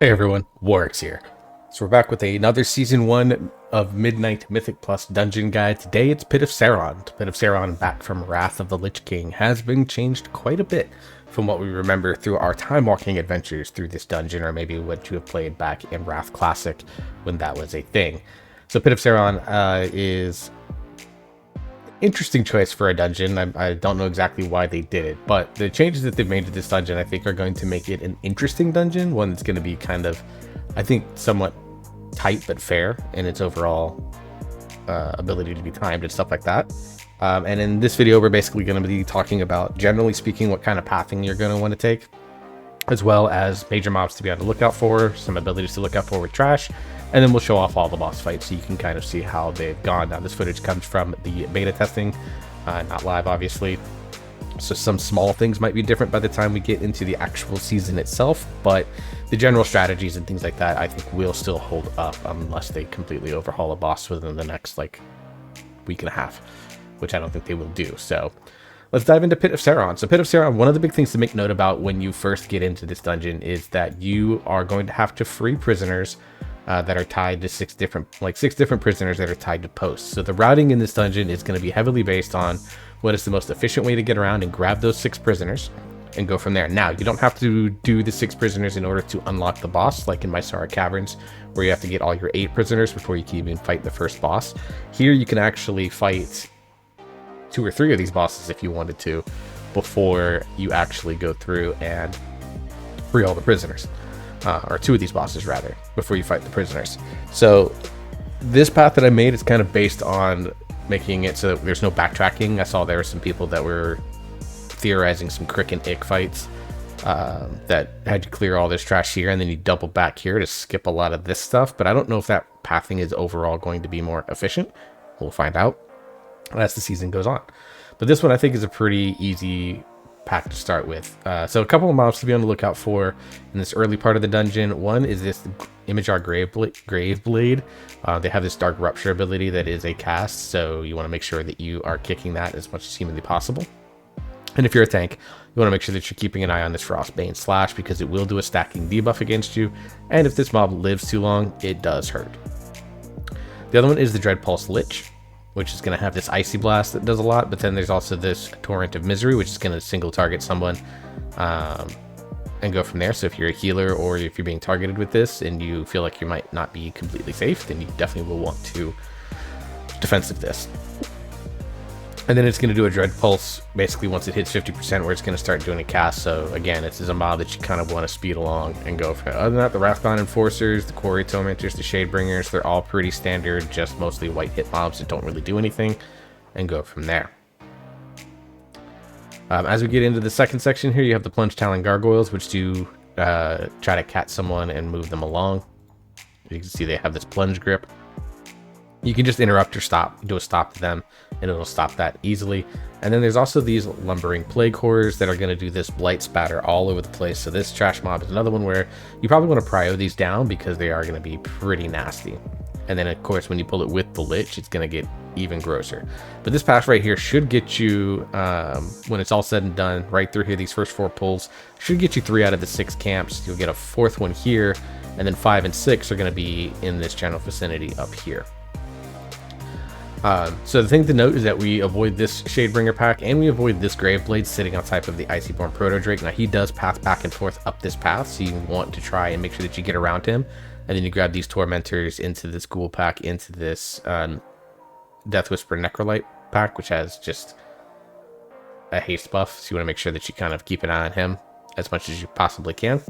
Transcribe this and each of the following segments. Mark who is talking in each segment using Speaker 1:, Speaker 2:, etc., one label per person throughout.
Speaker 1: Hey everyone, Warwick's here. So we're back with another Season 1 of Midnight Mythic Plus Dungeon Guide. Today it's Pit of Saron. Pit of Saron, back from Wrath of the Lich King, has been changed quite a bit from what we remember through our time-walking adventures through this dungeon, or maybe what you have played back in Wrath Classic when that was a thing. So Pit of Saron is interesting choice for a dungeon. I don't know exactly why they did it, but the changes that they've made to this dungeon, I think, are going to make it an interesting dungeon, one that's going to be kind of, I think, somewhat tight but fair in its overall ability to be timed and stuff like that. And in this video, we're basically going to be talking about, generally speaking, what kind of pathing you're going to want to take, as well as major mobs to be on the lookout for, some abilities to look out for with trash, and then we'll show off all the boss fights so you can kind of see how they've gone. Now, this footage comes from the beta testing, not live, obviously. So some small things might be different by the time we get into the actual season itself, but the general strategies and things like that, I think, will still hold up unless they completely overhaul a boss within the next, like, week and a half, which I don't think they will do. So let's dive into Pit of Saron. So Pit of Saron, one of the big things to make note about when you first get into this dungeon is that you are going to have to free prisoners that are tied to six different prisoners that are tied to posts. So the routing in this dungeon is going to be heavily based on what is the most efficient way to get around and grab those 6 prisoners and go from there. Now, you don't have to do the 6 prisoners in order to unlock the boss, like in Mysara Caverns, where you have to get all your 8 prisoners before you can even fight the first boss. Here, you can actually fight 2 or 3 of these bosses if you wanted to, before you actually go through and free all the prisoners. Or 2 of these bosses, rather, before you fight the prisoners. So this path that I made is kind of based on making it so that there's no backtracking. I saw there were some people that were theorizing some crick and ick fights that had to clear all this trash here, and then you double back here to skip a lot of this stuff. But I don't know if that pathing is overall going to be more efficient. We'll find out as the season goes on. But this one, I think, is a pretty easy pack to start with. So a couple of mobs to be on the lookout for in this early part of the dungeon. One is this Imajar Graveblade. They have this Dark Rupture ability that is a cast, so you want to make sure that you are kicking that as much as humanly possible. And if you're a tank, you want to make sure that you're keeping an eye on this Frostbane Slash, because it will do a stacking debuff against you, and if this mob lives too long, it does hurt. The other one is the Dread Pulse Lich, which is going to have this Icy Blast that does a lot, but then there's also this Torrent of Misery, which is going to single target someone and go from there. So if you're a healer, or if you're being targeted with this and you feel like you might not be completely safe, then you definitely will want to defensive this. And then it's going to do a Dread Pulse basically once it hits 50%, where it's going to start doing a cast. So again, this is a mob that you kind of want to speed along and go for. Other than that, the Wrathbound Enforcers, the Quarry Tormentors, the Shadebringers, they're all pretty standard, just mostly white hit mobs that don't really do anything, and go from there. As we get into the second section here, you have the Plunge Talon Gargoyles, which do try to catch someone and move them along. You can see they have this plunge grip. You can just interrupt or stop, do a stop to them, and it'll stop that easily. And then there's also these Lumbering Plague Horrors that are going to do this Blight Spatter all over the place. So this trash mob is another one where you probably want to prio these down, because they are going to be pretty nasty. And then, of course, when you pull it with the Lich, it's going to get even grosser. But this pass right here should get you, when it's all said and done, right through here, these first 4 pulls, should get you 3 out of the 6 camps. You'll get a 4th one here, and then 5 and 6 are going to be in this general vicinity up here. So the thing to note is that we avoid this Shadebringer pack, and we avoid this Graveblade sitting on top of the Icyborn Proto-Drake. Now, he does path back and forth up this path, so you want to try and make sure that you get around him. And then you grab these Tormentors into this Ghoul pack, into this Death Whisper Necrolite pack, which has just a haste buff. So you want to make sure that you kind of keep an eye on him as much as you possibly can.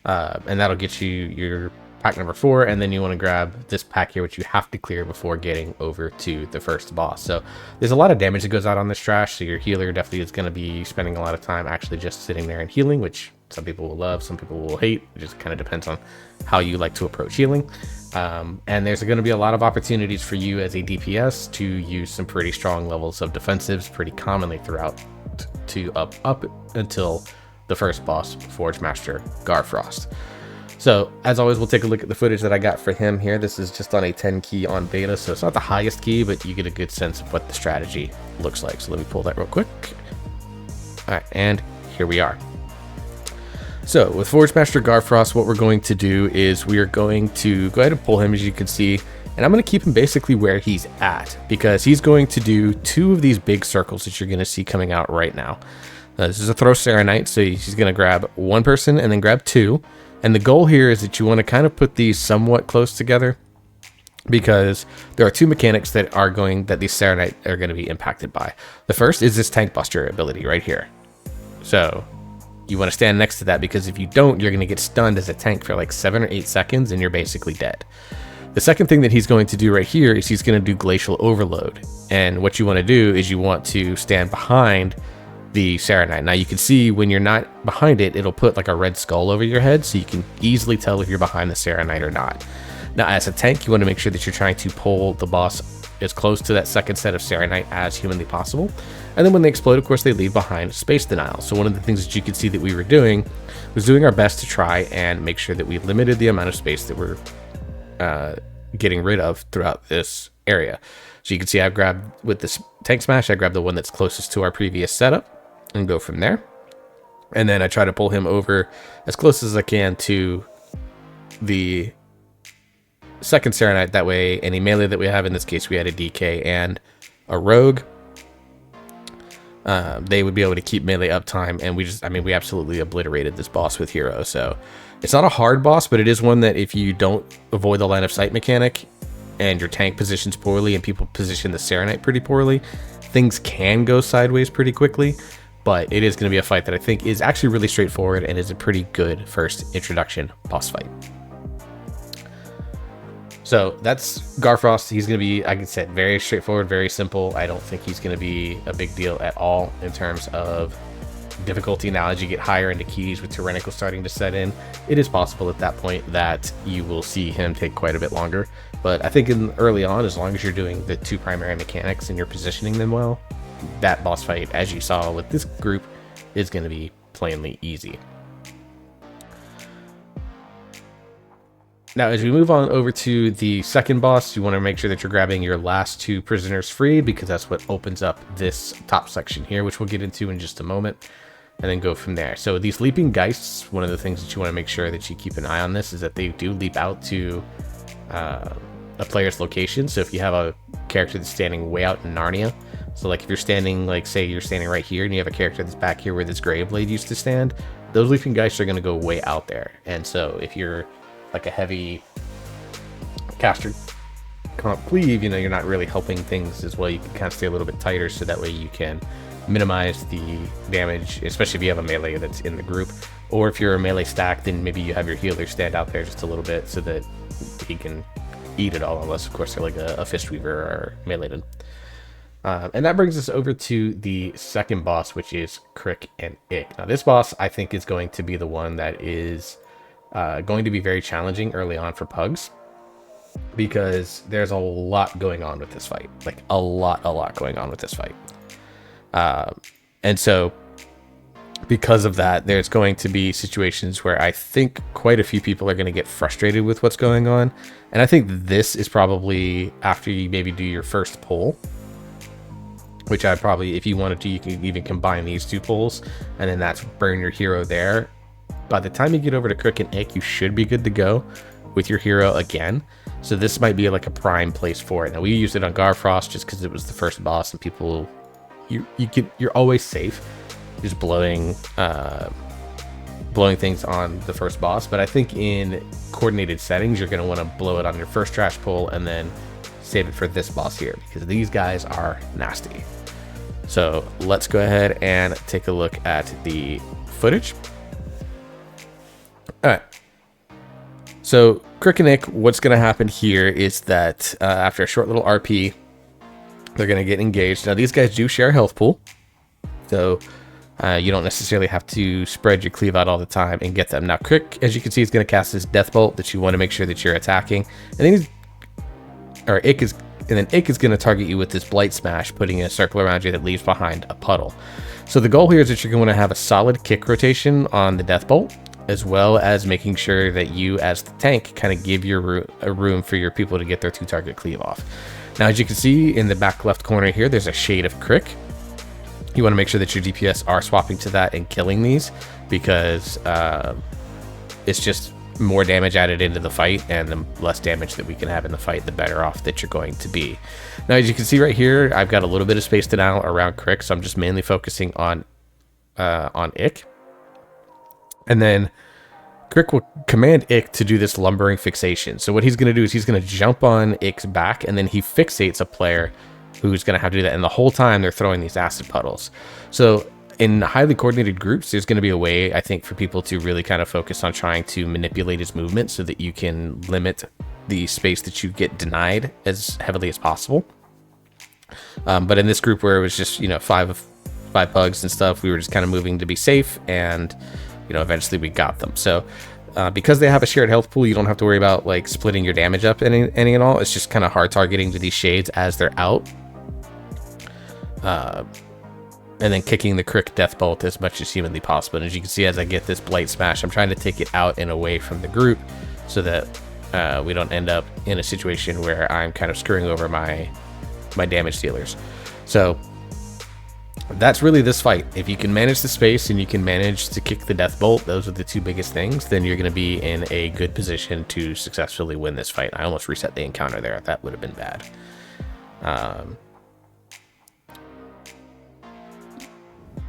Speaker 1: And that'll get you your pack number 4, and then you want to grab this pack here, which you have to clear before getting over to the first boss. So there's a lot of damage that goes out on this trash, so your healer definitely is going to be spending a lot of time actually just sitting there and healing, which some people will love, some people will hate. It just kind of depends on how you like to approach healing. And there's going to be a lot of opportunities for you as a DPS to use some pretty strong levels of defensives pretty commonly throughout to up until the first boss, Forge Master Garfrost. So, as always, we'll take a look at the footage that I got for him here. This is just on a 10 key on beta, so it's not the highest key, but you get a good sense of what the strategy looks like. So let me pull that real quick. All right, and here we are. So with Forge Master Garfrost, what we're going to do is we are going to go ahead and pull him, as you can see, and I'm going to keep him basically where he's at, because he's going to do 2 of these big circles that you're going to see coming out right now. This is a throw Saronite, so he's going to grab 1 person and then grab 2. And the goal here is that you want to kind of put these somewhat close together, because there are 2 mechanics that these Saronite are going to be impacted by. The first is this Tank Buster ability right here. So you want to stand next to that, because if you don't, you're going to get stunned as a tank for like 7 or 8 seconds and you're basically dead. The second thing that he's going to do right here is he's going to do Glacial Overload. And what you want to do is you want to stand behind the Saronite. Now you can see when you're not behind it, it'll put like a red skull over your head, so you can easily tell if you're behind the Saronite or not. Now as a tank, you want to make sure that you're trying to pull the boss as close to that second set of Saronite as humanly possible. And then when they explode, of course, they leave behind space denial. So one of the things that you could see that we were doing was doing our best to try and make sure that we limited the amount of space that we're getting rid of throughout this area. So you can see I grabbed, with this Tank Smash, I grabbed the one that's closest to our previous setup and go from there. And then I try to pull him over as close as I can to the second Saronite. That way any melee that we have, in this case we had a DK and a Rogue, they would be able to keep melee uptime, and we absolutely obliterated this boss with Hero. So it's not a hard boss, but it is one that if you don't avoid the line of sight mechanic and your tank positions poorly and people position the Saronite pretty poorly, things can go sideways pretty quickly. But it is going to be a fight that I think is actually really straightforward and is a pretty good first introduction boss fight. So that's Garfrost. He's going to be, like I said, very straightforward, very simple. I don't think he's going to be a big deal at all in terms of difficulty. Now, as you get higher into keys with Tyrannical starting to set in, it is possible at that point that you will see him take quite a bit longer. But I think early on, as long as you're doing the 2 primary mechanics and you're positioning them well, that boss fight, as you saw with this group, is going to be plainly easy. Now, as we move on over to the second boss, you want to make sure that you're grabbing your last 2 prisoners free, because that's what opens up this top section here, which we'll get into in just a moment, and then go from there. So these leaping Geists, one of the things that you want to make sure that you keep an eye on this is that they do leap out to a player's location. So if you have a character that's standing way out in Narnia, so like if you're standing, like say you're standing right here and you have a character that's back here where this Greyblade used to stand, those leaping Geists are going to go way out there. And so if you're like a heavy caster can't cleave, you're not really helping things as well. You can kind of stay a little bit tighter, so that way you can minimize the damage, especially if you have a melee that's in the group. Or if you're a melee stack, then maybe you have your healer stand out there just a little bit so that he can eat it all, unless of course they're like a Fistweaver or meleeed. And that brings us over to the second boss, which is Crick and Ick. Now this boss I think is going to be the one that is going to be very challenging early on for pugs, because there's a lot going on with this fight, like a lot going on with this fight. And so because of that, there's going to be situations where I think quite a few people are going to get frustrated with what's going on. And I think this is probably after you maybe do your first pull, which I'd probably, if you wanted to, you can even combine these 2 pulls, and then that's burn your hero there. By the time you get over to Crick and Ick, you should be good to go with your hero again. So this might be like a prime place for it. Now we used it on Garfrost just because it was the first boss, and people, you're always safe just blowing things on the first boss. But I think in coordinated settings, you're going to want to blow it on your first trash pull and then save it for this boss here, because these guys are nasty. So let's go ahead and take a look at the footage. All right. So Crick and Ick, what's going to happen here is that after a short little RP, they're going to get engaged. Now these guys do share a health pool, so you don't necessarily have to spread your cleave out all the time and get them. Now Crick, as you can see, is going to cast this Death Bolt that you want to make sure that you're attacking, and then Ick is going to target you with this Blight Smash, putting a circle around you that leaves behind a puddle. So the goal here is that you're going to have a solid kick rotation on the Death Bolt, as well as making sure that you as the tank kind of give your a room for your people to get their 2-target cleave off. Now as you can see in the back left corner here, there's a shade of Crick, You want to make sure that your DPS are swapping to that and killing these, because it's just more damage added into the fight, and the less damage that we can have in the fight, the better off that you're going to be. Now, as you can see right here, I've got a little bit of space denial around Crick, so I'm just mainly focusing on Ick. And then Crick will command Ick to do this lumbering fixation. So what he's going to do is he's going to jump on Ick's back, and then he fixates a player who's going to have to do that. And the whole time they're throwing these acid puddles. So in highly coordinated groups, there's going to be a way, I think, for people to really kind of focus on trying to manipulate his movement so that you can limit the space that you get denied as heavily as possible. But in this group where it was just, you know, five pugs and stuff, we were just kind of moving to be safe, and, you know, eventually we got them. So because they have a shared health pool, you don't have to worry about like splitting your damage up any at all. It's just kind of hard targeting to these shades as they're out. And then kicking the Crick Death Bolt as much as humanly possible. And as you can see, as I get this Blight Smash, I'm trying to take it out and away from the group so that we don't end up in a situation where I'm kind of screwing over my damage dealers. So that's really this fight. If you can manage the space and you can manage to kick the Death Bolt, those are the two biggest things, then you're going to be in a good position to successfully win this fight. I almost reset the encounter there. That would have been bad.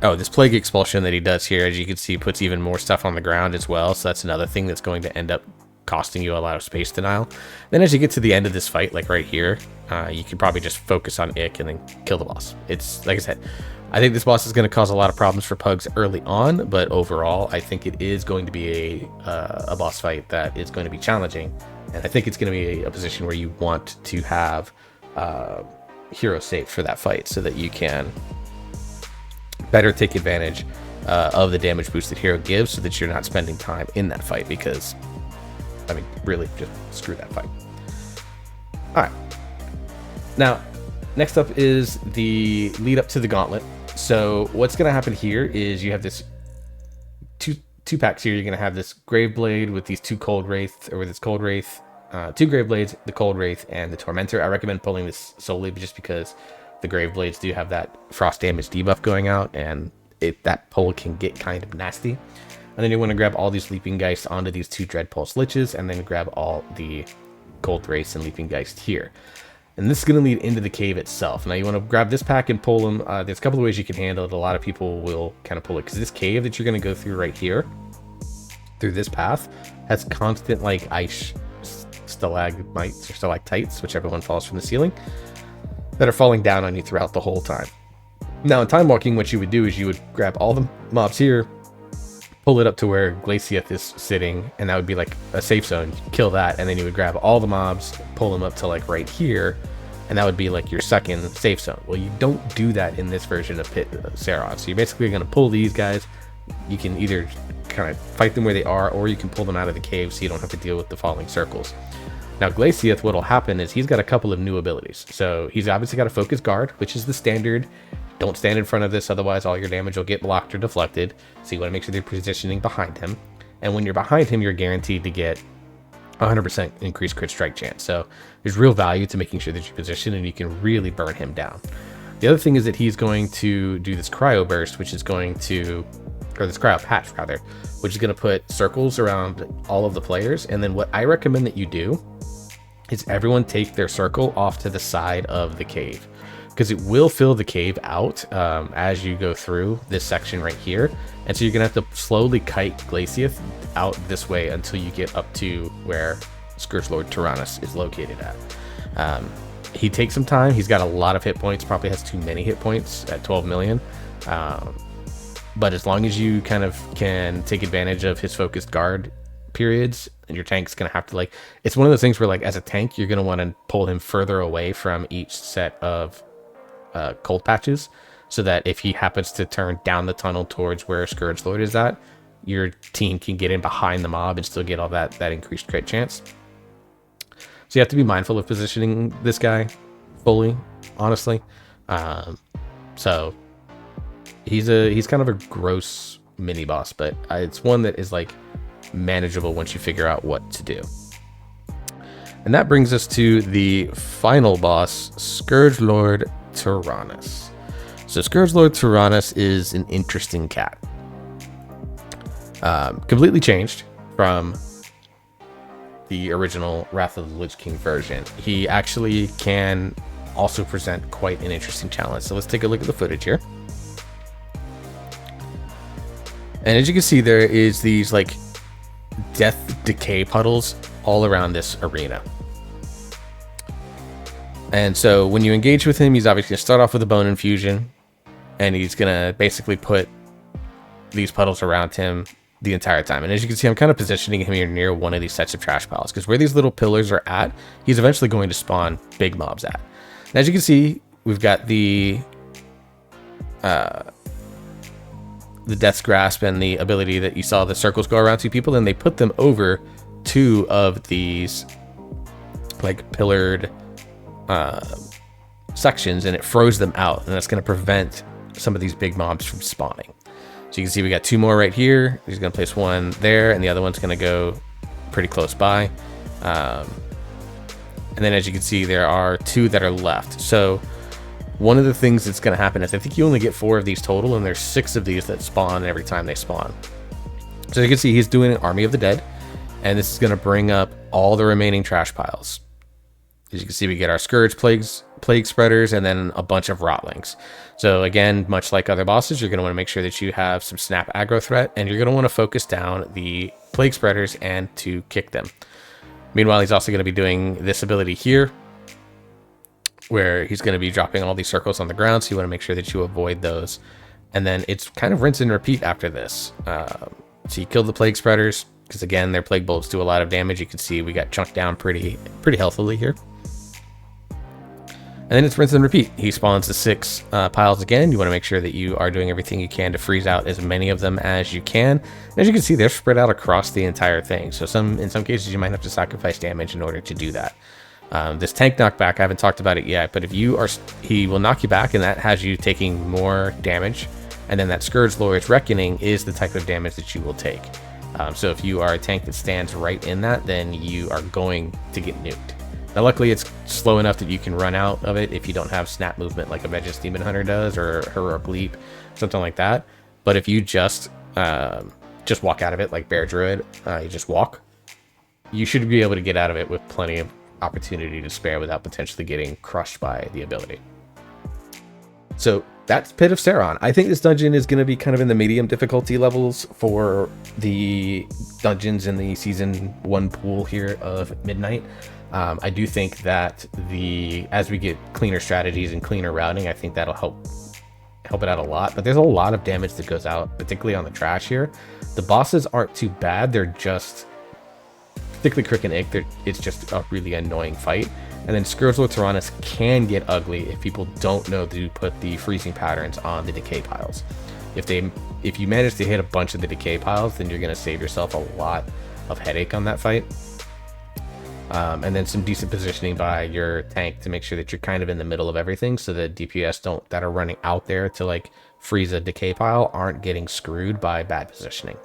Speaker 1: Oh, this Plague Expulsion that he does here, as you can see, puts even more stuff on the ground as well. So that's another thing that's going to end up costing you a lot of space denial. Then as you get to the end of this fight, like right here, you can probably just focus on Ick and then kill the boss. It's, like I said, I think this boss is going to cause a lot of problems for pugs early on, but overall, I think it is going to be a boss fight that is going to be challenging. And I think it's going to be a position where you want to have hero safe for that fight so that you can better take advantage of the damage boost that hero gives, so that you're not spending time in that fight, because, I mean, really, just screw that fight. All right. Now, next up is the lead up to the gauntlet. So what's going to happen here is you have this two packs here. You're going to have this Grave Blade with these two Cold Wraith, or with this Cold Wraith, two Grave Blades, the Cold Wraith, and the Tormentor. I recommend pulling this solely just because the Grave Blades do have that frost damage debuff going out, and that pull can get kind of nasty. And then you want to grab all these Leaping Geist onto these two Dread Pulse Liches, and then grab all the Cold Wraiths and Leaping Geist here. And this is going to lead into the cave itself. Now you want to grab this pack and pull them. There's a couple of ways you can handle it. A lot of people will kind of pull it, because this cave that you're going to go through right here, through this path, has constant like ice stalagmites or stalactites, whichever one falls from the ceiling, that are falling down on you throughout the whole time. Now in time walking, what you would do is you would grab all the mobs here, pull it up to where Glacieth is sitting, and that would be like a safe zone. Kill that, and then you would grab all the mobs, pull them up to like right here, and that would be like your second safe zone. Well, you don't do that in this version of Saron. So you're basically going to pull these guys. You can either kind of fight them where they are, or you can pull them out of the cave so you don't have to deal with the falling circles. Now Glacieth, what'll happen is he's got a couple of new abilities. So he's obviously got a Focus Guard, which is the standard. Don't stand in front of this, otherwise all your damage will get blocked or deflected. So you want to make sure they're positioning behind him. And when you're behind him, you're guaranteed to get 100% increased crit strike chance. So there's real value to making sure that you're positioned and you can really burn him down. The other thing is that he's going to do this Cryo Burst, which is going to, or this Cryo Patch rather, which is going to put circles around all of the players. And then what I recommend that you do is everyone take their circle off to the side of the cave, because it will fill the cave out as you go through this section right here. And so you're gonna have to slowly kite Glacieth out this way until you get up to where Scourgelord Tyrannus is located at. He takes some time. He's got a lot of hit points, probably has too many hit points at 12 million. But as long as you kind of can take advantage of his focused guard periods, and your tank's gonna have to, like, it's one of those things where, like, as a tank, you're gonna want to pull him further away from each set of cold patches, so that if he happens to turn down the tunnel towards where Scourgelord is at, your team can get in behind the mob and still get all that increased crit chance. So you have to be mindful of positioning this guy fully, honestly. So he's kind of a gross mini boss, but it's one that is like manageable once you figure out what to do. And that brings us to the final boss, Scourgelord Tyrannus. So Scourgelord Tyrannus is an interesting cat. Completely changed from the original Wrath of the Lich King version. He actually can also present quite an interesting challenge. So let's take a look at the footage here. And as you can see, there is these like death decay puddles all around this arena. And so when you engage with him, he's obviously going to start off with a bone infusion, and he's going to basically put these puddles around him the entire time. And as you can see, I'm kind of positioning him here near one of these sets of trash piles, because where these little pillars are at, he's eventually going to spawn big mobs at. And as you can see, we've got the Death's Grasp and the ability that you saw the circles go around two people, and they put them over two of these like pillared sections, and it froze them out, and that's going to prevent some of these big mobs from spawning. So you can see we got two more right here. He's going to place one there, and the other one's going to go pretty close by. And then as you can see, there are two that are left. So one of the things that's going to happen is I think you only get 4 of these total, and there's 6 of these that spawn every time they spawn. So you can see he's doing an Army of the Dead, and this is going to bring up all the remaining trash piles. As you can see, we get our Scourge Plague Spreaders, and then a bunch of Rotlings. So again, much like other bosses, you're going to want to make sure that you have some snap aggro threat, and you're going to want to focus down the Plague Spreaders and to kick them. Meanwhile, he's also going to be doing this ability here, where he's going to be dropping all these circles on the ground, so you want to make sure that you avoid those. And then it's kind of rinse and repeat after this. So you kill the Plague Spreaders, because again, their Plague Bolts do a lot of damage. You can see we got chunked down pretty healthily here. And then it's rinse and repeat. He spawns the 6 piles again. You want to make sure that you are doing everything you can to freeze out as many of them as you can. And as you can see, they're spread out across the entire thing. So in some cases, you might have to sacrifice damage in order to do that. This tank knockback, I haven't talked about it yet, but he will knock you back, and that has you taking more damage. And then that Scourgelord's Reckoning is the type of damage that you will take. So if you are a tank that stands right in that, then you are going to get nuked. Now, luckily, it's slow enough that you can run out of it if you don't have snap movement like a Vege's Demon Hunter does, or Heroic Leap, something like that. But if you just walk out of it like Bear Druid, you just walk, you should be able to get out of it with plenty of opportunity to spare without potentially getting crushed by the ability. So that's Pit of Saron. I think this dungeon is going to be kind of in the medium difficulty levels for the dungeons in the Season 1 pool here of Midnight. I do think that as we get cleaner strategies and cleaner routing, I think that'll help it out a lot. But there's a lot of damage that goes out, particularly on the trash here. The bosses aren't too bad. They're just, particularly Crick and Ick, it's just a really annoying fight. And then Scourgelord Tyrannus can get ugly if people don't know to put the freezing patterns on the decay piles. If you manage to hit a bunch of the decay piles, then you're going to save yourself a lot of headache on that fight. And then some decent positioning by your tank to make sure that you're kind of in the middle of everything, so that DPS that are running out there to like freeze a decay pile aren't getting screwed by bad positioning.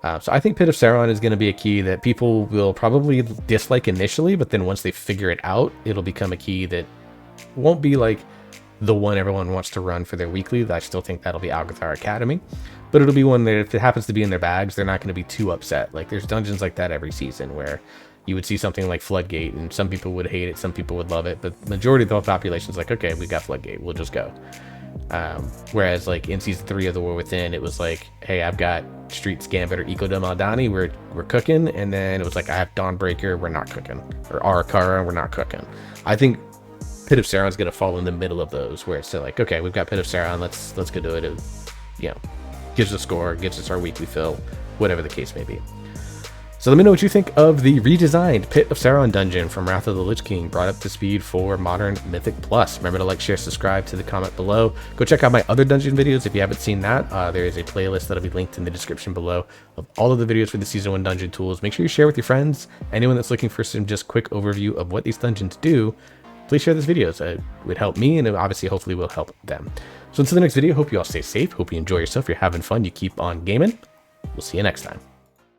Speaker 1: So I think Pit of Saron is going to be a key that people will probably dislike initially, but then once they figure it out, it'll become a key that won't be like the one everyone wants to run for their weekly. I still think that'll be Algathar Academy, but it'll be one that if it happens to be in their bags, they're not going to be too upset. Like there's dungeons like that every season where you would see something like Floodgate, and some people would hate it, some people would love it, but the majority of the population is like, okay, we got Floodgate, we'll just go. Whereas like in Season 3 of The War Within, it was like, hey, I've got Streets Gambit or Eco de Maldani, we're cooking, and then it was like, I have Dawnbreaker, we're not cooking, or Arakara, we're not cooking. I think Pit of Saron's gonna fall in the middle of those, where it's like, okay, we've got Pit of Saron, let's go do it. It, gives us a score, gives us our weekly fill, whatever the case may be. So let me know what you think of the redesigned Pit of Saron dungeon from Wrath of the Lich King, brought up to speed for Modern Mythic Plus. Remember to like, share, subscribe to the comment below. Go check out my other dungeon videos if you haven't seen that. There is a playlist that'll be linked in the description below of all of the videos for the Season 1 dungeon tools. Make sure you share with your friends. Anyone that's looking for some just quick overview of what these dungeons do, please share this video. It would help me, and it obviously hopefully will help them. So until the next video, hope you all stay safe. Hope you enjoy yourself. You're having fun. You keep on gaming. We'll see you next time.